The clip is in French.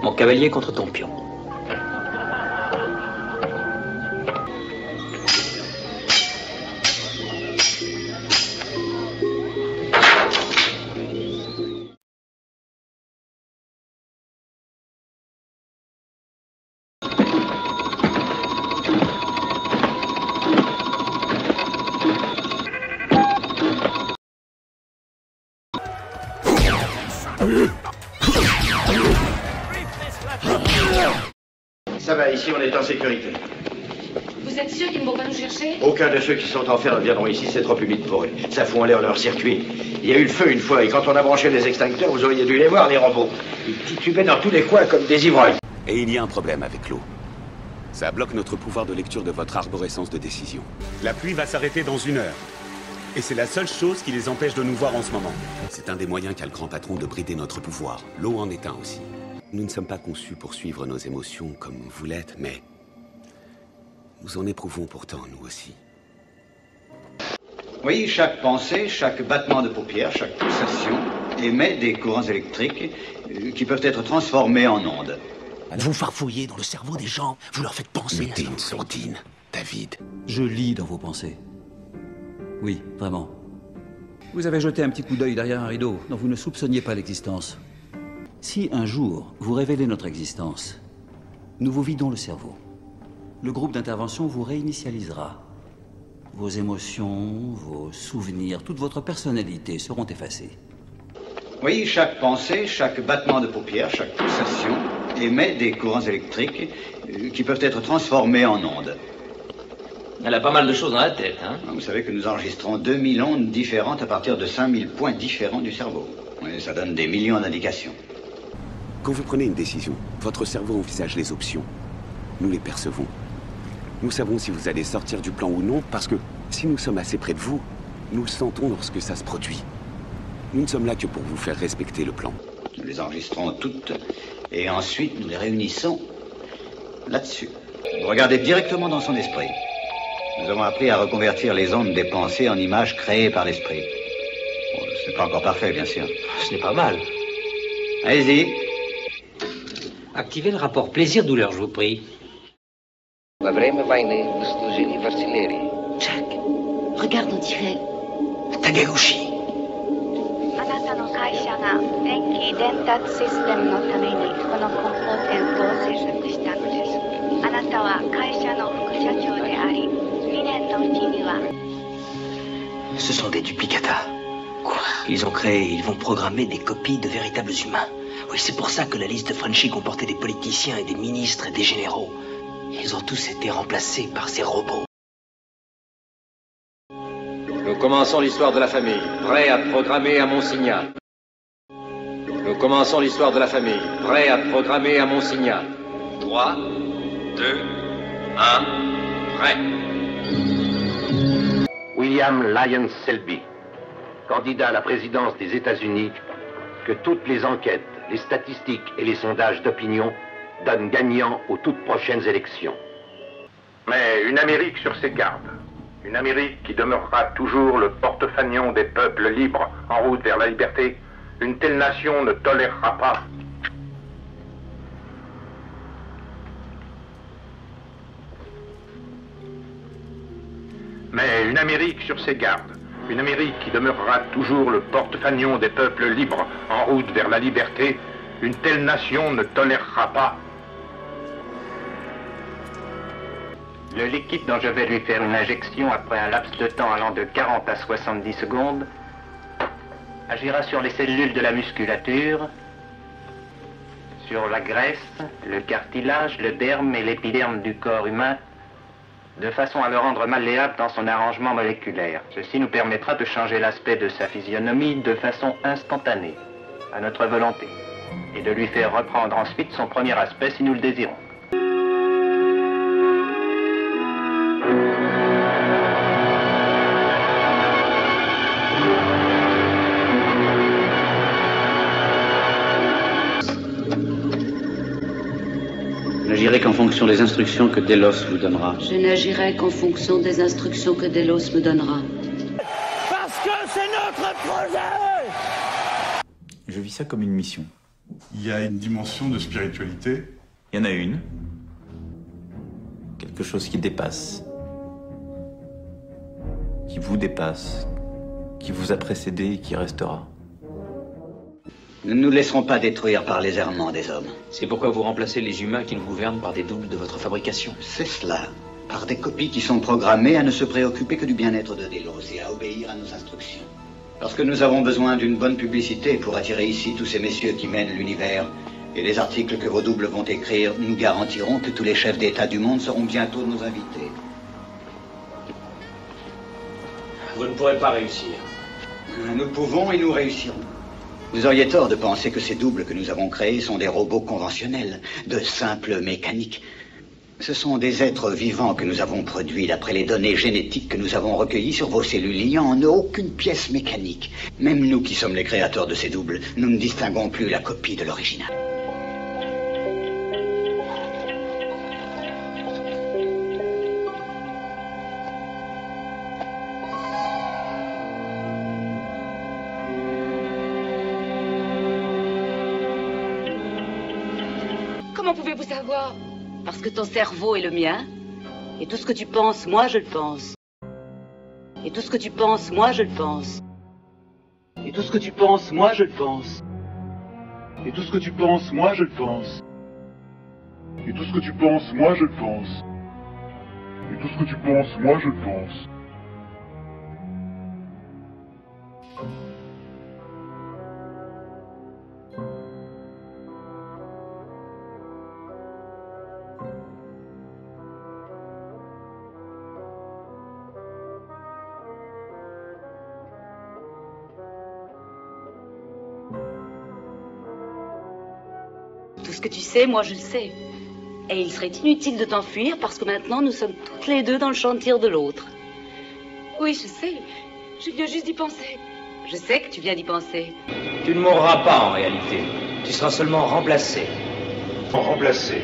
Mon cavalier contre ton pion. Ça va, ici on est en sécurité. Vous êtes sûr qu'ils ne vont pas nous chercher? Aucun de ceux qui sont en fer ne viendront ici, c'est trop humide pour eux. Ça fout en l'air leur circuit. Il y a eu le feu une fois, et quand on a branché les extincteurs, vous auriez dû les voir, les robots. Ils titubaient dans tous les coins comme des ivrognes. Et il y a un problème avec l'eau. Ça bloque notre pouvoir de lecture de votre arborescence de décision. La pluie va s'arrêter dans 1 heure. Et c'est la seule chose qui les empêche de nous voir en ce moment. C'est un des moyens qu'a le grand patron de brider notre pouvoir. L'eau en est un aussi. Nous ne sommes pas conçus pour suivre nos émotions comme vous l'êtes, mais nous en éprouvons pourtant, nous aussi. Oui, chaque pensée, chaque battement de paupières, chaque pulsation émet des courants électriques qui peuvent être transformés en ondes. Vous farfouillez dans le cerveau des gens, vous leur faites penser Mais t'es une sourdine, David. Je lis dans vos pensées. Oui, vraiment. Vous avez jeté un petit coup d'œil derrière un rideau dont vous ne soupçonniez pas l'existence. Si un jour vous révélez notre existence, nous vous vidons le cerveau. Le groupe d'intervention vous réinitialisera. Vos émotions, vos souvenirs, toute votre personnalité seront effacées. Oui, chaque pensée, chaque battement de paupières, chaque pulsation émet des courants électriques qui peuvent être transformés en ondes. Elle a pas mal de choses dans la tête, hein? Vous savez que nous enregistrons 2000 ondes différentes à partir de 5000 points différents du cerveau. Et ça donne des millions d'indications. Quand vous prenez une décision, votre cerveau envisage les options. Nous les percevons. Nous savons si vous allez sortir du plan ou non, parce que si nous sommes assez près de vous, nous le sentons lorsque ça se produit. Nous ne sommes là que pour vous faire respecter le plan. Nous les enregistrons toutes, et ensuite nous les réunissons là-dessus. Vous regardez directement dans son esprit. Nous avons appris à reconvertir les ondes des pensées en images créées par l'esprit. Bon, ce n'est pas encore parfait, bien sûr. Ce n'est pas mal. Allez-y. Activez le rapport plaisir-douleur, je vous prie. Jack, regarde, on dirait Tagegoshi. あなたの会社が電気伝達システムのためにこのコンポーネントを製作したのです。あなたは会社の副社長であり、2年のうちには。Ce sont des duplicata. Quoi? Ils ont créé, ils vont programmer des copies de véritables humains. Oui, c'est pour ça que la liste de Frenchy comportait des politiciens et des ministres et des généraux. Ils ont tous été remplacés par ces robots. Nous commençons l'histoire de la famille, prêt à programmer à mon signal. Nous commençons l'histoire de la famille, prêt à programmer à mon signal. 3, 2, 1, prêt. William Lyon Selby, candidat à la présidence des États-Unis, que toutes les enquêtes, les statistiques et les sondages d'opinion donnent gagnant aux toutes prochaines élections. Mais une Amérique sur ses gardes. Une Amérique qui demeurera toujours le porte-fanion des peuples libres en route vers la liberté. Une telle nation ne tolérera pas. Mais une Amérique sur ses gardes. Une Amérique qui demeurera toujours le porte-fanion des peuples libres en route vers la liberté. Une telle nation ne tolérera pas. Le liquide dont je vais lui faire une injection après un laps de temps allant de 40 à 70 secondes agira sur les cellules de la musculature, sur la graisse, le cartilage, le derme et l'épiderme du corps humain, de façon à le rendre malléable dans son arrangement moléculaire. Ceci nous permettra de changer l'aspect de sa physionomie de façon instantanée, à notre volonté, et de lui faire reprendre ensuite son premier aspect si nous le désirons. Je n'agirai qu'en fonction des instructions que Delos vous donnera. Je n'agirai qu'en fonction des instructions que Delos me donnera. Parce que c'est notre projet! Je vis ça comme une mission. Il y a une dimension de spiritualité. Il y en a une. Quelque chose qui dépasse. Qui vous dépasse. Qui vous a précédé et qui restera. Nous ne nous laisserons pas détruire par les errements des hommes. C'est pourquoi vous remplacez les humains qui nous gouvernent par des doubles de votre fabrication. C'est cela. Par des copies qui sont programmées à ne se préoccuper que du bien-être de Delos et à obéir à nos instructions. Parce que nous avons besoin d'une bonne publicité pour attirer ici tous ces messieurs qui mènent l'univers, et les articles que vos doubles vont écrire nous garantiront que tous les chefs d'État du monde seront bientôt nos invités. Vous ne pourrez pas réussir. Nous le pouvons et nous réussirons. Vous auriez tort de penser que ces doubles que nous avons créés sont des robots conventionnels, de simples mécaniques. Ce sont des êtres vivants que nous avons produits d'après les données génétiques que nous avons recueillies sur vos cellules. Il n'y a en eux aucune pièce mécanique. Même nous qui sommes les créateurs de ces doubles, nous ne distinguons plus la copie de l'original. Comment pouvez-vous savoir? Parce que ton cerveau est le mien. Et tout ce que tu penses, moi je le pense. Et tout ce que tu penses, moi je le pense. Et tout ce que tu penses, moi je le pense. Et tout ce que tu penses, moi je le pense. Et tout ce que tu penses, moi je le pense. Et tout ce que tu penses, moi je le pense. Tout ce que tu sais, moi je le sais. Et il serait inutile de t'enfuir parce que maintenant nous sommes toutes les deux dans le champ de tir de l'autre. Oui, je sais. Je viens juste d'y penser. Je sais que tu viens d'y penser. Tu ne mourras pas en réalité. Tu seras seulement remplacé. Remplacé.